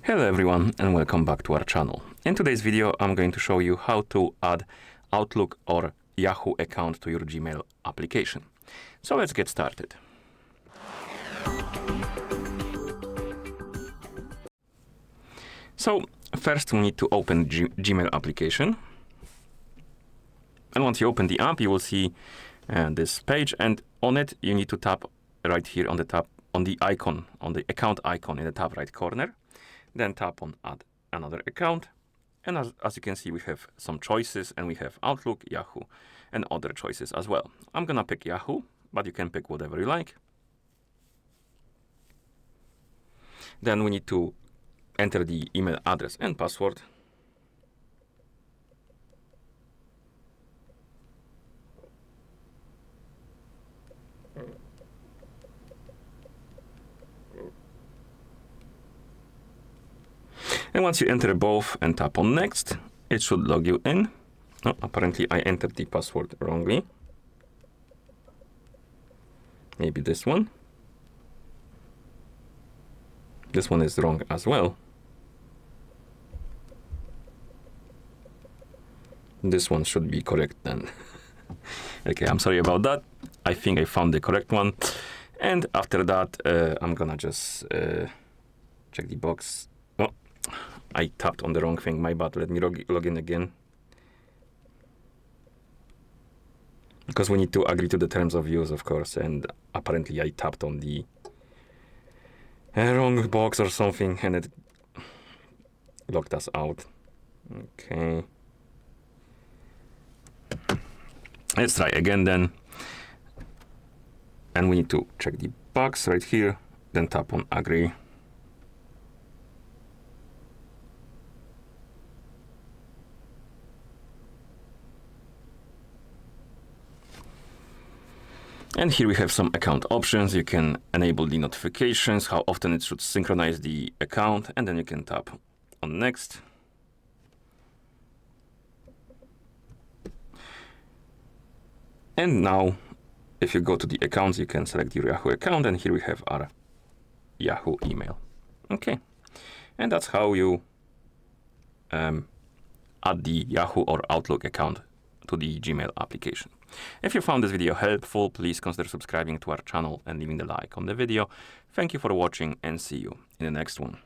Hello everyone and welcome back to our channel. In today's video I'm going to show you how to add Outlook or Yahoo account to your Gmail application. So let's get started. So first we need to open Gmail application. And once you open the app, you will see this page, and on it you need to tap right here on the icon, on the account icon in the top right corner. Then tap on add another account. And as you can see, we have some choices, and we have Outlook, Yahoo, and other choices as well. I'm gonna pick Yahoo, but you can pick whatever you like. Then we need to enter the email address and password. And once you enter both and tap on next, it should log you in. Oh, apparently I entered the password wrongly. Maybe this one. This one is wrong as well. This one should be correct then. Okay, I'm sorry about that. I think I found the correct one. And after that, I'm gonna just check the box. Oh, I tapped on the wrong thing, my bad. Let me log in again. Because we need to agree to the terms of use, of course, and apparently I tapped on the wrong box or something, and it locked us out. Okay. Let's try again then. And we need to check the box right here, then tap on agree. And here we have some account options. You can enable the notifications, how often it should synchronize the account, and then you can tap on next. And now, if you go to the accounts, you can select your Yahoo account, and here we have our Yahoo email. Okay, and that's how you add the Yahoo or Outlook account to the Gmail application. If you found this video helpful, please consider subscribing to our channel and leaving a like on the video. Thank you for watching, and see you in the next one.